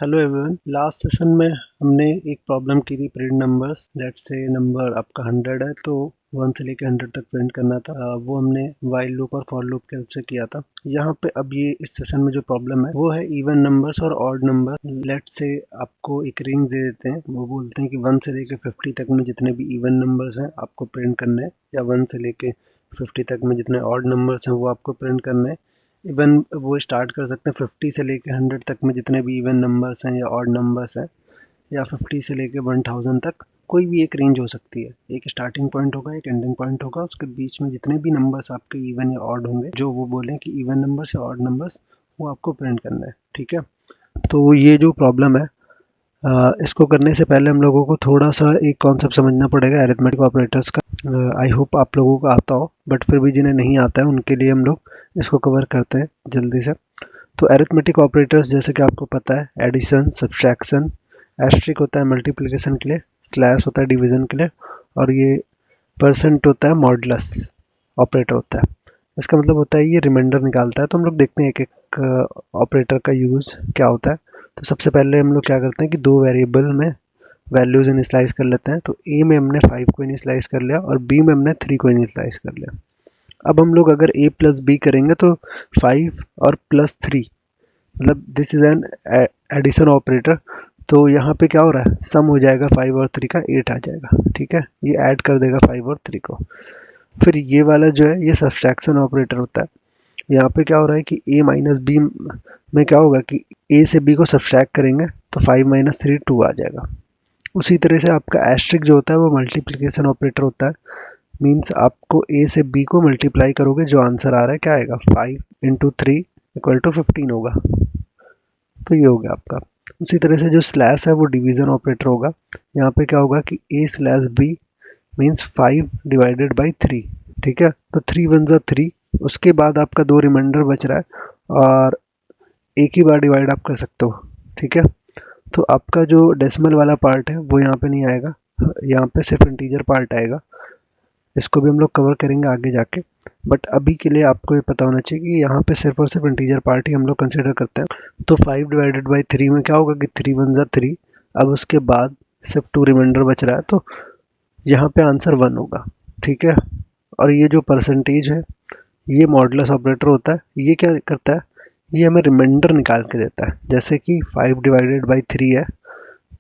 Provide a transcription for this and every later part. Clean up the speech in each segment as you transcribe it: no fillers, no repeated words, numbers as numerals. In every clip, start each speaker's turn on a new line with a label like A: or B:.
A: Hello everyone. Last session में हमने एक प्रॉब्लम की थी print numbers. Let's say number आपका 100 है तो 1 से लेकर 100 तक प्रिंट करना था। वो हमने वाइल लूप और फॉर लूप के हेल्प से किया था। यहाँ पे अब ये इस सेशन में जो प्रॉब्लम है वो है इवन नंबर्स और ऑड नंबर। लेट्स से आपको एक रेंज दे देते हैं, वो बोलते हैं कि 1 से लेकर 50 तक में जितने भी इवन नंबर्स हैं आपको प्रिंट करने हैं, या 1 से लेकर 50 तक में जितने ऑड नंबर्स हैं वो आपको प्रिंट करने हैं। इवन वो स्टार्ट कर सकते हैं 50 से लेके 100 तक में जितने भी इवन नंबर्स हैं या ऑड नंबर्स हैं, या 50 से लेके 1000 तक कोई भी एक रेंज हो सकती है। एक स्टार्टिंग पॉइंट होगा, एक एंडिंग पॉइंट होगा, उसके बीच में जितने भी नंबर्स आपके इवन या ऑड होंगे, जो वो बोलें कि इवन नंबर्स या ऑड नंबर्स, वो आपको प्रिंट करना है। ठीक है, तो ये जो प्रॉब्लम है इसको करने से पहले हम लोगों को थोड़ा सा एक कॉन्सेप्ट समझना पड़ेगा अरिथमेटिक ऑपरेटर्स का। आई होप आप लोगों को आता हो, बट फिर भी जिन्हें नहीं आता है उनके लिए हम लोग इसको कवर करते हैं जल्दी से। तो अरिथमेटिक ऑपरेटर्स जैसे कि आपको पता है, एडिशन, सब्सट्रैक्शन, एस्ट्रिक होता है मल्टीप्लिकेशन के लिए, स्लैश होता है डिवीजन के लिए, और ये परसेंट होता है मॉडुलस ऑपरेटर होता है। इसका मतलब होता है ये रिमाइंडर निकालता है। तो हम लोग देखते हैं एक एक ऑपरेटर का यूज़ क्या होता है। तो सबसे पहले हम लोग क्या करते हैं कि दो वेरिएबल में वैल्यूज इनिशियलाइज कर लेते हैं। तो ए में हमने 5 को इनिशियलाइज कर लिया और बी में हमने 3 को इनिशियलाइज कर लिया। अब हम लोग अगर a प्लस बी करेंगे तो 5 और प्लस 3, मतलब this is an addition operator. तो यहाँ पे क्या हो रहा है, सम हो जाएगा 5 और 3 का 8 आ जाएगा। ठीक है, ये ऐड कर देगा 5 और 3 को। फिर ये वाला जो है ये सब्सट्रैक्शन ऑपरेटर होता है। यहाँ पे क्या हो रहा है कि a माइनस बी में क्या होगा कि a से b को सब्सट्रैक्ट करेंगे तो 5 माइनस 3 2 आ जाएगा। उसी तरह से आपका एस्ट्रिक जो होता है वो मल्टीप्लिकेशन ऑपरेटर होता है। मीन्स आपको a से b को मल्टीप्लाई करोगे, जो आंसर आ रहा है क्या आएगा, 5 इंटू 3 इक्वल टू 15 होगा। तो ये हो गया आपका। उसी तरह से जो स्लैश है वो डिवीजन ऑपरेटर होगा। यहाँ पे क्या होगा कि a slash b means 5 divided by 3। ठीक है, तो 3 वन ज़ा 3, उसके बाद आपका दो रिमाइंडर बच रहा है और एक ही बार डिवाइड आप कर सकते हो। ठीक है, तो आपका जो डेसिमल वाला पार्ट है वो यहाँ पे नहीं आएगा, यहाँ पे सिर्फ इंटीजर पार्ट आएगा। इसको भी हम लोग कवर करेंगे आगे जाके, बट अभी के लिए आपको ये पता होना चाहिए कि यहाँ पे सिर्फ और सिर्फ इंटीजर पार्ट ही हम लोग कंसिडर करते हैं। तो 5 डिवाइडेड बाई 3 में क्या होगा कि 3 वन ज़ा 3। अब उसके बाद सिर्फ 2 रिमाइंडर बच रहा है, तो यहाँ पे आंसर 1 होगा। ठीक है, और ये जो परसेंटेज है ये मॉडुलस ऑपरेटर होता है। ये क्या करता है, ये हमें रिमाइंडर निकाल के देता है। जैसे कि 5 डिवाइडेड बाई 3 है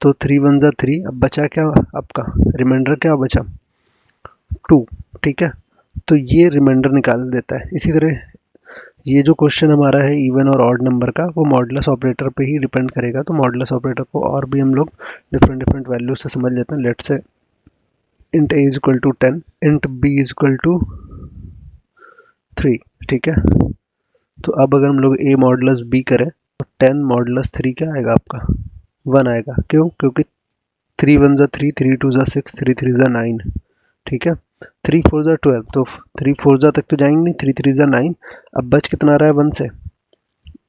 A: तो 3 वन ज़ा 3, अब बचा क्या आपका, रिमाइंडर क्या बचा, 2। ठीक है, तो ये रिमाइंडर निकाल देता है। इसी तरह ये जो क्वेश्चन हमारा है इवन और ऑड नंबर का, वो मॉडुलस ऑपरेटर पे ही डिपेंड करेगा। तो मॉडुलस ऑपरेटर को और भी हम लोग डिफरेंट डिफरेंट वैल्यू से समझ लेते हैं। Let's say int a is equal to 10, int b is equal to 3। ठीक है, तो अब अगर हम लोग a मॉडुलस b करें तो 10 मॉडुलस 3 क्या आएगा आपका, 1 आएगा। क्यों, क्योंकि 3 वन ज़ा 3, 3 टू ज़ा 6, 3 3 ज़ा 9। ठीक है, 3 4 ज़ा 12, तो 3 4 ज़ा तक तो जाएंगे नहीं, 3 3 ज़ा 9। अब बच कितना रहा है 1 से,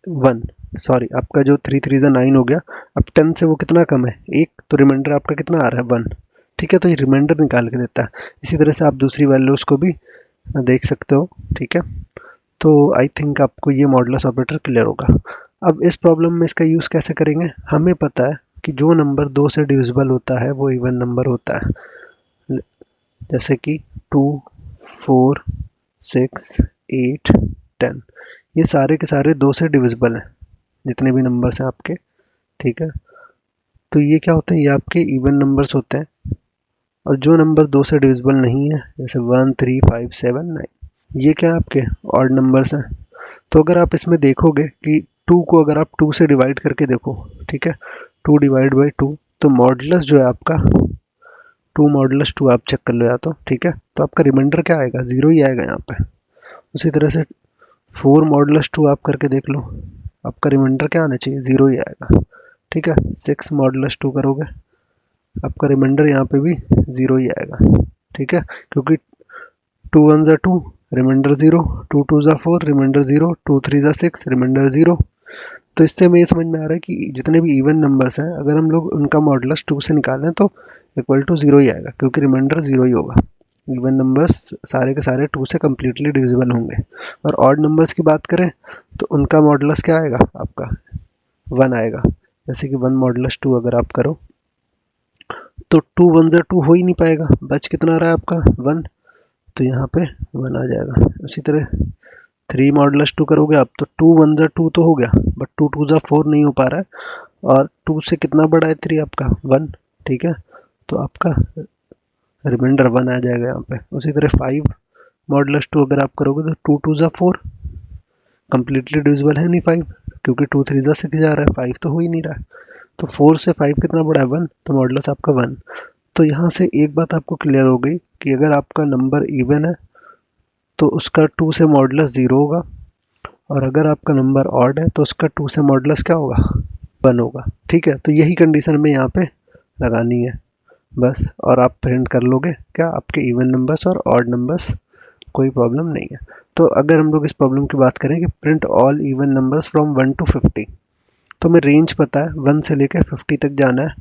A: 1 सॉरी, आपका जो 3 3 ज़ा 9 हो गया। अब 10 से वो कितना कम है, 1, तो रिमाइंडर आपका कितना आ रहा है, 1। ठीक है, तो ये रिमाइंडर निकाल के देता है। इसी तरह से आप दूसरी वैल्यूज़ को भी देख सकते हो। ठीक है, तो आई थिंक आपको ये मॉडुलस ऑपरेटर क्लियर होगा। अब इस प्रॉब्लम में इसका यूज़ कैसे करेंगे, हमें पता है कि जो नंबर 2 से डिविजिबल होता है वो इवन नंबर होता है। जैसे कि 2, 4, 6, 8, 10, ये सारे के सारे 2 से डिविजिबल हैं, जितने भी नंबर्स हैं आपके। ठीक है, तो ये क्या होते हैं, ये आपके इवन नंबर्स होते हैं। और जो नंबर 2 से डिविजिबल नहीं है, जैसे 1, 3, 5, 7, 9, ये क्या आपके ऑड नंबर्स हैं। तो अगर आप इसमें देखोगे कि 2 को अगर आप 2 से डिवाइड करके देखो, ठीक है, 2 डिवाइड बाई 2, तो मॉडुलस जो है आपका 2 मॉडुलस 2 आप चेक कर लो या तो। ठीक है, तो आपका रिमाइंडर क्या आएगा, 0 ही आएगा यहाँ पे। उसी तरह से 4 मॉडुलस 2 आप करके देख लो, आपका रिमाइंडर क्या आना चाहिए, 0 ही आएगा। ठीक है, 6 मॉडुलस 2 करोगे, आपका रिमाइंडर यहाँ पे भी 0 ही आएगा। ठीक है, क्योंकि 2 वन ज़ा 2, रिमाइंडर 0, 2 टू ज़ा 4, रिमाइंडर 0, 2 3 ज़ा 6, रिमाइंडर 0। तो इससे हमें ये समझ में आ रहा है कि जितने भी इवन नंबर्स हैं, अगर हम लोग उनका मॉडुलस 2 से निकालें तो इक्वल टू 0 ही आएगा, क्योंकि रिमाइंडर 0 ही होगा। इवन नंबर्स सारे के सारे 2 से कम्प्लीटली डिविजिबल होंगे। और ऑड नंबर्स की बात करें तो उनका मॉडुलस क्या आएगा आपका, 1 आएगा। जैसे कि 1 मॉडुलस 2 अगर आप करो तो 2 1 जा 2 हो ही नहीं पाएगा, बच कितना रहा है आपका 1, तो यहाँ पे 1 आ जाएगा। उसी तरह 3 मॉडुलस 2 करोगे आप तो 2 1 जा 2 तो हो गया, बट 2 2 जा 4 नहीं हो पा रहा है, और 2 से कितना बड़ा है 3 आपका 1, ठीक है, तो आपका रिमाइंडर 1 आ जाएगा यहाँ पे। उसी तरह 5 मॉडुलस 2 अगर आप करोगे तो 2 2 जा 4, कंप्लीटली डिविजिबल है नहीं 5, क्योंकि 2 3 जा 6 जा रहा है, 5 तो हो ही नहीं रहा है, तो 4 से 5 कितना बड़ा है 1, तो मॉडुलस आपका 1। तो यहाँ से एक बात आपको क्लियर हो गई कि अगर आपका नंबर इवन है तो उसका 2 से मॉडुलस 0 होगा, और अगर आपका नंबर ऑड है तो उसका 2 से मॉडुलस क्या होगा 1 होगा, ठीक है। तो यही कंडीशन में यहाँ पे लगानी है बस, और आप प्रिंट कर लोगे क्या आपके इवन नंबर्स और ऑड नंबर्स, कोई प्रॉब्लम नहीं है। तो अगर हम लोग इस प्रॉब्लम की बात करें कि print all even numbers from 1 to 50, तो हमें रेंज पता है 1 से लेकर 50 तक जाना है,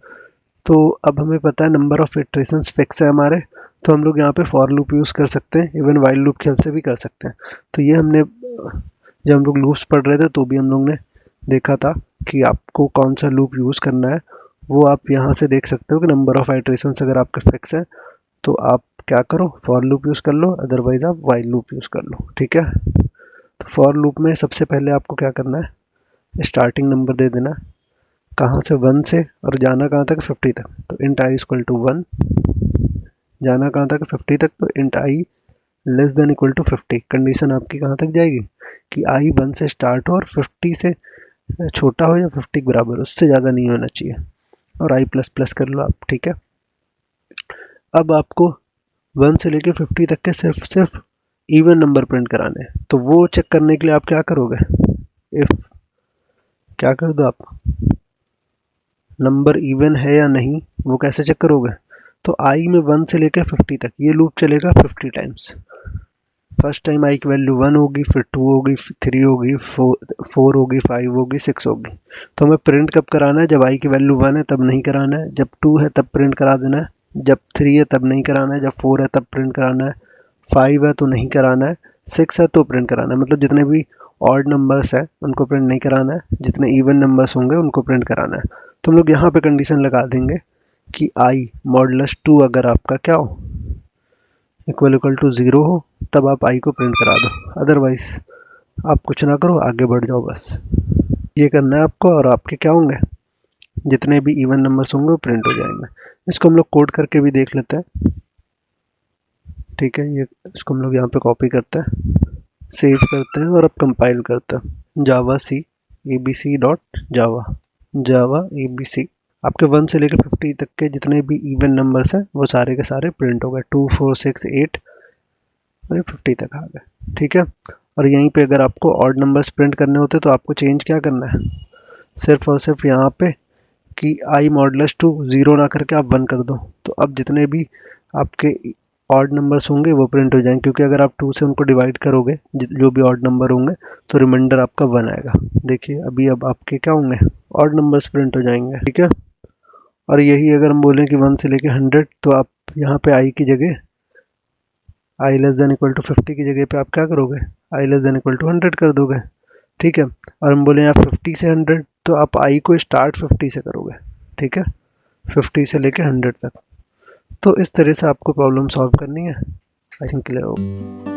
A: तो अब हमें पता है नंबर ऑफ इटरेशंस फिक्स है हमारे, तो हम लोग यहाँ पे फॉर लूप यूज़ कर सकते हैं, इवन वाइल लूप की हेल्प से भी कर सकते हैं। तो ये हमने जब हम लोग लूप्स पढ़ रहे थे तो भी हम लोग ने देखा था कि आपको कौन सा लूप यूज़ करना है, वो आप यहाँ से देख सकते हो कि नंबर ऑफ आइट्रेशंस अगर आपके फिक्स है तो आप क्या करो फॉर लूप यूज़ कर लो, अदरवाइज आप वाइल लूप यूज़ कर लो, ठीक है। तो फॉर लूप में सबसे पहले आपको क्या करना है, स्टार्टिंग नंबर दे देना, कहाँ से 1 से, और जाना कहाँ तक 50 तक, तो इंट आई इक्वल टू 1, जाना कहाँ तक 50 तक, तो int I less than equal to 50। Condition आपकी कहाँ तक जाएगी कि आई 1 से स्टार्ट हो और 50 से छोटा हो या 50 के बराबर, उससे ज़्यादा नहीं होना चाहिए, और आई प्लस प्लस कर लो आप, ठीक है। अब आपको 1 से लेकर 50 तक के सिर्फ इवन नंबर प्रिंट कराने हैं, तो वो चेक करने के लिए आप क्या करोगे, इफ क्या कर दो आप, नंबर इवन है या नहीं वो कैसे चेक करोगे, तो आई में 1 से लेकर 50 तक ये लूप चलेगा 50 टाइम्स। फर्स्ट टाइम आई की वैल्यू 1 होगी, फिर 2 होगी, 3 होगी, 4 होगी, 5 होगी, 6 होगी। तो हमें प्रिंट कब कराना है, जब आई की वैल्यू 1 है तब नहीं कराना है, जब 2 है तब प्रिंट करा देना है, जब 3 है तब नहीं कराना है, जब 4 है तब प्रिंट कराना है, 5 है तो नहीं कराना है, 6 है तो प्रिंट कराना है। मतलब जितने भी ऑड नंबर्स है उनको प्रिंट नहीं कराना है, जितने इवन नंबर्स होंगे उनको प्रिंट कराना है। तो हम लोग यहाँ पे कंडीशन लगा देंगे कि आई मॉडुलस 2 अगर आपका क्या हो, इक्वल टू 0 हो, तब आप आई को प्रिंट करा दो, अदरवाइज आप कुछ ना करो, आगे बढ़ जाओ बस। ये करना है आपको, और आपके क्या होंगे, जितने भी इवन नंबर्स होंगे वो प्रिंट हो जाएंगे। इसको हम लोग कोड करके भी देख लेते हैं, ठीक है। ये इसको हम लोग यहाँ पे कॉपी करते हैं, सेव करते हैं, और अब कंपाइल करते हैं, जावा सी abc डॉट जावा, जावा abc। आपके 1 से लेकर 50 तक के जितने भी इवन नंबर्स हैं वो सारे के सारे प्रिंट हो गए, 2 4 6 8 और 50 तक आ गए, ठीक है। और यहीं पे अगर आपको ऑड नंबर्स प्रिंट करने होते तो आपको चेंज क्या करना है, सिर्फ और सिर्फ यहाँ पे कि आई मॉडुलस 2 0 ना करके आप 1 कर दो, तो अब जितने भी आपके ऑड नंबर्स होंगे वो प्रिंट हो जाएंगे, क्योंकि अगर आप 2 से उनको डिवाइड करोगे जो भी ऑड नंबर होंगे तो रिमाइंडर आपका 1 आएगा। देखिए अभी अब आपके क्या होंगे, ऑड नंबर्स प्रिंट हो जाएंगे, ठीक है। और यही अगर हम बोलें कि 1 से लेके 100, तो आप यहाँ पे आई की जगह आई लेस देन इक्वल टू 50 की जगह पे आप क्या करोगे, आई लेस देन इक्वल टू 100 कर दोगे, ठीक है। और हम बोले आप 50 से 100, तो आप आई को स्टार्ट 50 से करोगे, ठीक है, 50 से लेके 100 तक। तो इस तरह से आपको प्रॉब्लम सॉल्व करनी है, आई थिंक क्लियर होगा।